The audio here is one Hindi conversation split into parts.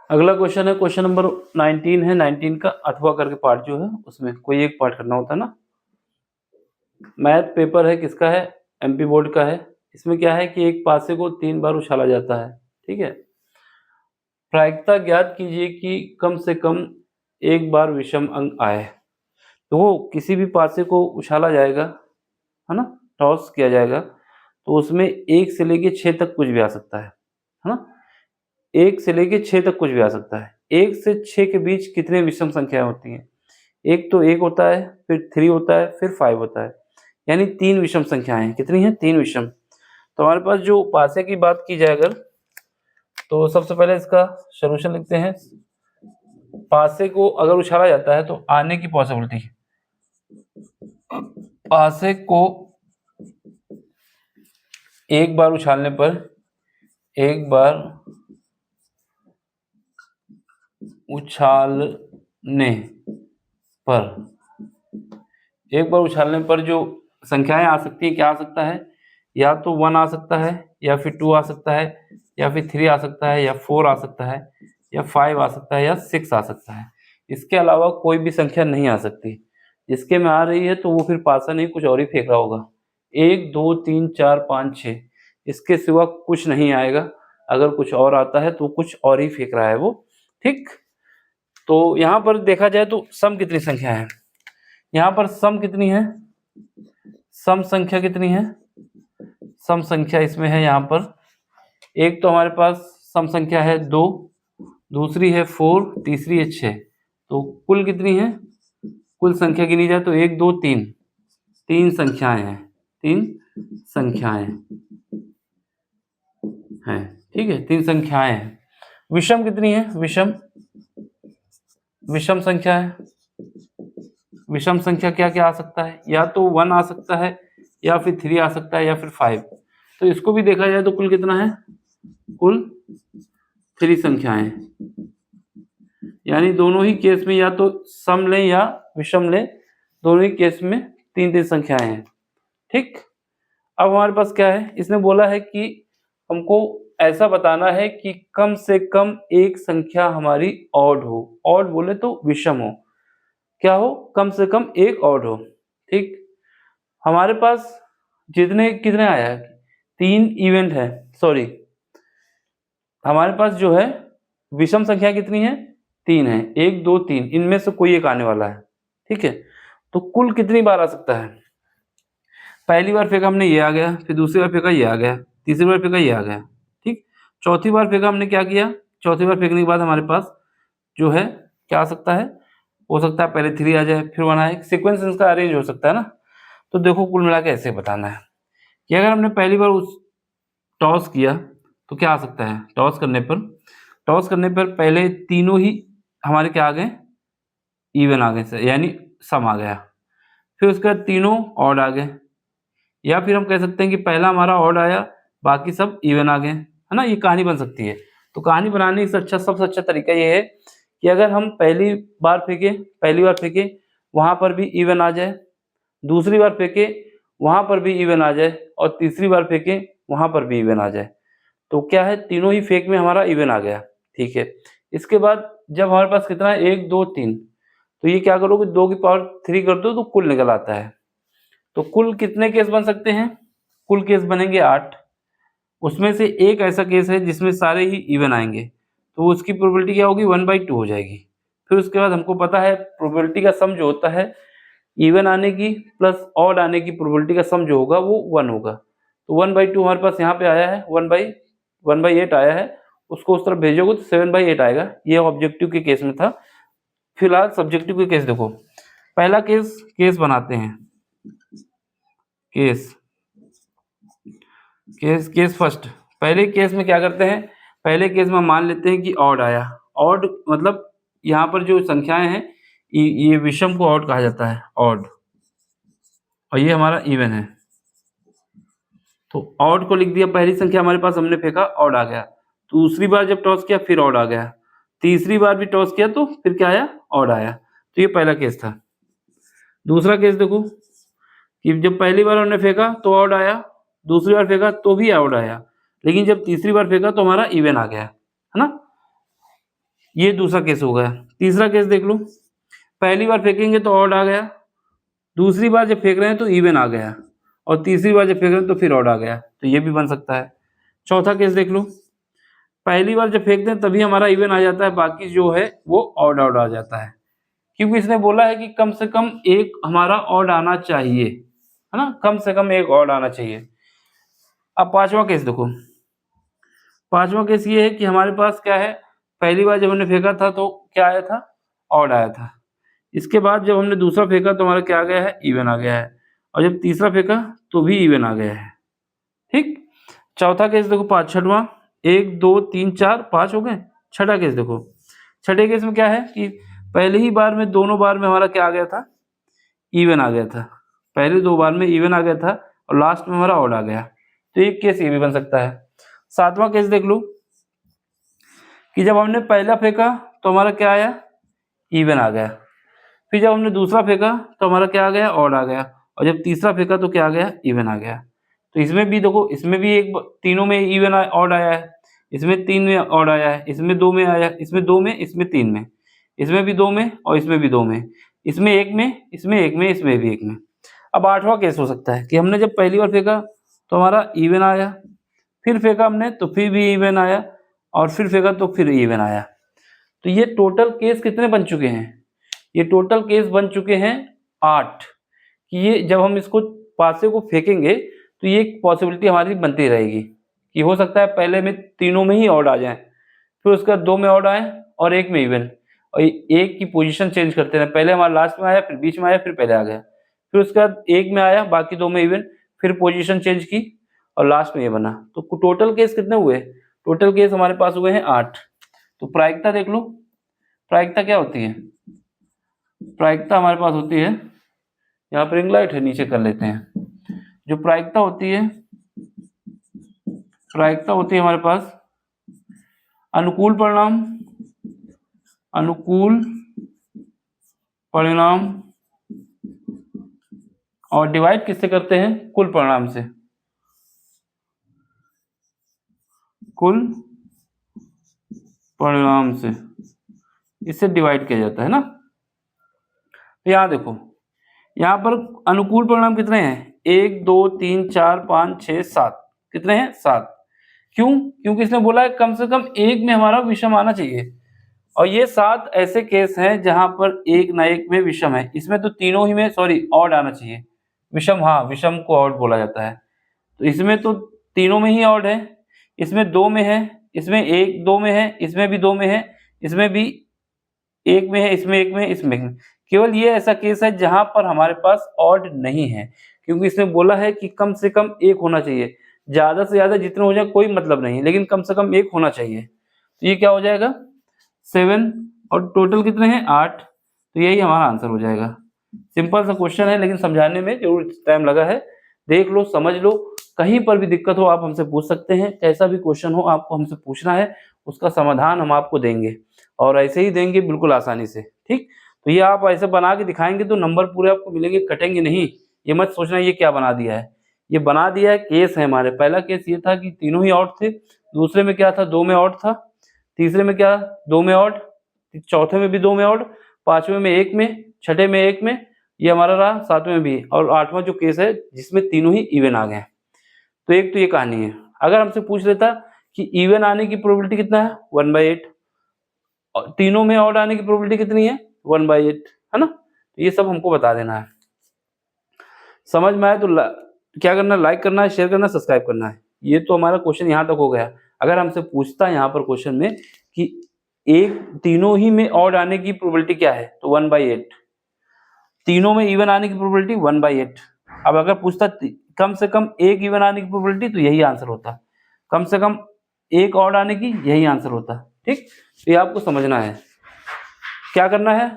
अगला क्वेश्चन है, क्वेश्चन नंबर 19 है। 19 का 8वां करके पार्ट जो है उसमें कोई एक पार्ट करना होता है ना। मैथ पेपर है, किसका है? एमपी बोर्ड का है। इसमें क्या है कि एक पासे को 3 बार उछाला जाता है, ठीक है। प्रायिकता ज्ञात कीजिए कि कम से कम एक बार विषम अंक आए। तो वो किसी भी पासे को उछाला जाएगा, है ना, टॉस किया जाएगा, तो उसमें 1 से लेके 6 तक कुछ भी आ सकता है ना। 1 से लेके 6 तक कुछ भी आ सकता है। 1 से 6 के बीच कितने विषम संख्याएँ होती हैं? एक तो 1 होता है, फिर 3 होता है, फिर 5 होता है। यानी 3 विषम संख्याएँ हैं। कितनी हैं? 3 विषम। तो हमारे पास जो पासे की बात की जाए अगर, तो सबसे पहले इसका सॉल्यूशन लिखते हैं। पासे को अगर उछाला जाता है तो आने की पॉसिबिलिटी, पासे को एक बार उछालने पर, एक बार उछालने पर, एक बार उछालने पर जो संख्याएं आ सकती है, क्या आ सकता है? या तो 1 आ सकता है, या फिर 2 आ सकता है, या फिर 3 आ सकता है, या 4 आ सकता है, या 5 आ सकता है, या 6 आ सकता है। इसके अलावा कोई भी संख्या नहीं आ सकती। जिसके में आ रही है तो वो फिर पासा नहीं कुछ और ही फेंक रहा होगा। 1 2 3 4 5 6 इसके सिवा कुछ नहीं आएगा। अगर कुछ और आता है तो कुछ और ही फेंक रहा है वो, ठीक। तो यहाँ पर देखा जाए तो सम कितनी संख्या है? यहाँ पर सम कितनी है? सम संख्या कितनी है? सम संख्या इसमें है यहाँ पर, एक तो हमारे पास सम संख्या है 2, दूसरी है 4, तीसरी है 6। तो कुल कितनी है? कुल संख्या गिनी जाए तो 1 2 3, 3 संख्याएं हैं, 3 संख्याएं हैं, ठीक है, 3 संख्याएं हैं। विषम कितनी है? विषम, विषम संख्या है। विषम संख्या क्या क्या आ सकता है? या तो 1 आ सकता है, या फिर 3 आ सकता है, या फिर 5। तो इसको भी देखा जाए तो कुल कितना है? कुल 3 संख्याएं। यानी दोनों ही केस में या तो सम लें या विषम लें, दोनों ही केस में 3 संख्याएं हैं, ठीक। अब हमारे पास क्या है? इसने बोला है कि हमको ऐसा बताना है कि कम से कम एक संख्या हमारी ऑड हो। ऑड बोले तो विषम हो। क्या हो? कम से कम एक ऑड हो, ठीक। हमारे पास जितने कितने आया है? 3 इवेंट है, सॉरी, हमारे पास जो है विषम संख्या कितनी है? 3 है। 1 2 3 इनमें से कोई एक आने वाला है, ठीक है। तो कुल कितनी बार आ सकता है? पहली बार फेंका हमने, ये आ गया, फिर दूसरी बार फेंका, ये आ गया, तीसरी बार फेंका, ये आ गया, ठीक। चौथी बार फेंका हमने, क्या किया? चौथी बार फेंकने के बाद हमारे पास जो है क्या आ सकता है? हो सकता है पहले 3 आ जाए, फिर 1 आए, सीक्वेंस इसका अरेंज हो सकता है ना। तो देखो कुल मिला के ऐसे बताना है कि अगर हमने पहली बार उस टॉस किया तो क्या आ सकता है? टॉस करने पर पहले तीनों ही हमारे क्या आ गए? इवन आ गए, यानी सम आ गया। फिर उसके बाद तीनों ऑड आ गए, या फिर हम कह सकते हैं कि पहला हमारा ऑड आया, बाकी सब इवन आ गए, है ना। ये कहानी बन सकती है। तो कहानी बनाने से अच्छा, सबसे अच्छा तरीका ये है कि अगर हम पहली बार फेंके वहाँ पर भी इवन आ जाए, दूसरी बार फेंके वहाँ पर भी इवन आ जाए, और तीसरी बार फेंके वहाँ पर भी इवन आ जाए। तो क्या है? तीनों ही फेक में हमारा इवन आ गया, ठीक है। इसके बाद जब हमारे पास कितना है? 1 2 3, तो ये क्या करोगे? 2 की पावर 3 कर दो तो कुल निकल आता है। तो कुल कितने केस बन सकते हैं? कुल केस बनेंगे 8। उसमें से एक ऐसा केस है जिसमें सारे ही इवन आएंगे, तो उसकी प्रोबेबिलिटी क्या होगी? 1/2 हो जाएगी। फिर उसके बाद हमको पता है प्रोबेबिलिटी का सम जो होता है, इवन आने की प्लस ऑड आने की प्रोबेबिलिटी का सम जो होगा वो 1 होगा। तो 1/2 हमारे पास यहाँ पे आया है, 1/8 आया है। उसको उस तरफ भेजोगे तो 7/8 आएगा। ये ऑब्जेक्टिव के केस में था। फिलहाल सब्जेक्टिव के केस देखो। पहला केस बनाते हैं। Case first. पहले केस में क्या करते हैं? पहले केस में मान लेते हैं कि ऑड आया। ऑड मतलब यहाँ पर जो संख्याएं हैं, ये विषम को ऑड कहा जाता है, ऑड, और ये हमारा इवन है। तो ऑड को लिख दिया, पहली संख्या हमारे पास हमने फेंका, ऑड आ गया। दूसरी बार जब टॉस किया फिर ऑड आ गया, तीसरी बार भी टॉस किया तो फिर क्या आया? ऑड आया। तो ये पहला केस था। दूसरा केस देखो कि जब पहली बार हमने फेंका तो ऑड आया, दूसरी बार फेंका तो भी ऑड आया, लेकिन जब तीसरी बार फेंका तो हमारा इवन आ गया, है ना। ये दूसरा केस हो गया। तीसरा केस देख लो, पहली बार फेंकेंगे तो ऑड आ गया, दूसरी बार जब फेंक रहे हैं तो इवन आ गया, और तीसरी बार जब फेंक रहे हैं तो फिर ऑड आ गया, तो ये भी बन सकता है। चौथा केस देख लो, पहली बार जब फेंकते हैं तभी हमारा इवन आ जाता है, बाकी जो है वो ऑड ऑड आ जाता है, क्योंकि इसने बोला है कि कम से कम एक हमारा ऑड आना चाहिए, है ना, कम से कम एक ऑड आना चाहिए। अब पांचवा केस देखो, पांचवा केस ये है कि हमारे पास क्या है, पहली बार जब हमने फेंका था तो क्या आया था, ऑड आया था, इसके बाद जब हमने दूसरा फेंका तो हमारा क्या आ गया है, इवन आ गया है, और जब तीसरा फेंका तो भी इवन आ गया है। ठीक, चौथा केस देखो, छठवां, 1 2 3 4 5 हो गए। छठा केस देखो, छठे केस में क्या है कि पहले ही बार में दोनों बार में हमारा क्या आ गया था, इवन आ गया था, पहले दो बार में इवन आ गया था और लास्ट में हमारा ऑड आ गया, तो एक केस ये भी बन सकता है। सातवां केस देख लो कि जब हमने पहला फेंका तो हमारा क्या आया, इवन आ गया, फिर जब हमने दूसरा फेंका तो हमारा क्या आ गया, ऑड आ गया, और जब तीसरा फेंका तो क्या आ गया, इवन आ गया। तो इसमें भी देखो, इसमें भी एक तीनों में इवन ऑड आया है, इसमें 3 में ऑड आया है, इसमें 2 में आया, इसमें 2 में, इसमें 3 में, इसमें भी 2 में और इसमें भी 2 में, इसमें 1 में, इसमें 1 में, इसमें भी 1 में। अब आठवां केस हो सकता है कि हमने जब पहली बार फेंका तो हमारा इवन आया, फिर फेंका हमने तो फिर भी इवन आया, और फिर फेंका तो फिर इवन आया। तो ये टोटल केस कितने बन चुके हैं, ये टोटल केस बन चुके हैं 8, कि ये जब हम इसको पासे को फेंकेंगे तो ये एक पॉसिबिलिटी हमारी बनती रहेगी कि हो सकता है पहले में तीनों में ही ऑड आ जाए, फिर उसके बाद 2 में ऑड आए और 1 में इवन, और एक की पोजीशन चेंज करते रहे, पहले हमारा लास्ट में आया, फिर बीच में आया, फिर पहले आ गया, फिर उसके बाद 1 में आया, बाकी 2 में इवन, फिर पोजीशन चेंज की और लास्ट में ये बना। तो टोटल केस कितने हुए, टोटल केस हमारे पास हुए हैं 8। तो प्रायिकता देख लो, प्रायिकता क्या होती है, प्रायिकता हमारे पास होती है, यहाँ पर रिंग लाइट है, नीचे कर लेते हैं। जो प्रायिकता होती है, प्रायिकता होती है हमारे पास अनुकूल परिणाम, अनुकूल परिणाम, और डिवाइड किससे करते हैं, कुल परिणाम से, कुल परिणाम से, इससे डिवाइड किया जाता है ना। तो यहाँ देखो, यहाँ पर अनुकूल परिणाम कितने हैं, 1 2 3 4 5 6 7, कितने हैं, 7। क्यों, क्योंकि इसने बोला है कम से कम एक में हमारा विषम आना चाहिए, और ये 7 ऐसे केस हैं जहां पर एक ना एक में विषम है, इसमें तो तीनों ही में सॉरी ऑड आना चाहिए, विषम, हाँ विषम को ऑड बोला जाता है, तो इसमें तो तीनों में ही ऑड है, इसमें 2 में है, इसमें 1 2 में है, इसमें भी 2 में है, इसमें भी 1 में है, इसमें 1 में, इसमें 1 में, केवल ये ऐसा केस है जहां पर हमारे पास ऑड नहीं है, क्योंकि इसने बोला है कि कम से कम एक होना चाहिए, ज्यादा से ज्यादा जितने हो जाए कोई मतलब नहीं है, लेकिन कम से कम एक होना चाहिए। तो ये क्या हो जाएगा, 7, और टोटल कितने हैं, 8, तो यही हमारा आंसर हो जाएगा। सिंपल सा क्वेश्चन है, लेकिन समझाने में जरूर टाइम लगा है, देख लो समझ लो, कहीं पर भी दिक्कत हो आप हमसे पूछ सकते हैं, कैसा भी क्वेश्चन हो आपको हमसे पूछना है, उसका समाधान हम आपको देंगे, और ऐसे ही देंगे बिल्कुल आसानी से। ठीक, तो ये आप ऐसे बना के दिखाएंगे तो नंबर पूरे आपको मिलेंगे, कटेंगे नहीं, ये मत सोचना ये क्या बना दिया है, ये बना दिया है केस है हमारे। पहला केस ये था कि तीनों ही ऑड थे, दूसरे में क्या था, 2 में ऑड था, तीसरे में क्या, 2 में ऑड, चौथे में भी 2 में ऑड, पांचवें में 1 में, छठे में 1 में, ये हमारा रहा, सातवें में भी, और आठवां जो केस है जिसमें तीनों ही इवन आ गए। तो एक तो ये कहानी है। अगर हमसे पूछ लेता कि इवन आने की प्रोबेबिलिटी कितना है, 1/8, और तीनों में ऑड आने की प्रोबेबिलिटी कितनी है, 1/8, है ना, तो ये सब हमको बता देना है। समझ में आए तो क्या करना है, लाइक करना है, शेयर करना है, सब्सक्राइब करना है। ये तो हमारा क्वेश्चन यहाँ तक हो गया। अगर हमसे पूछता है यहाँ पर क्वेश्चन में कि एक तीनों ही में ऑड आने की प्रोबेबिलिटी क्या है, तो 1/8, तीनों में इवन आने की प्रोबेबिलिटी 1/8। अब अगर पूछता कम से कम एक इवन आने की प्रोबेबिलिटी, तो यही आंसर होता, कम से कम एक ऑड आने की, यही आंसर होता। ठीक, तो ये आपको समझना है, क्या करना है,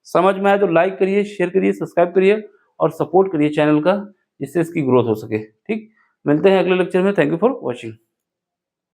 समझ में आए तो लाइक करिए, शेयर करिए, सब्सक्राइब करिए और सपोर्ट करिए चैनल का, जिससे इसकी ग्रोथ हो सके। ठीक, मिलते हैं अगले लेक्चर में। Thank you for watching.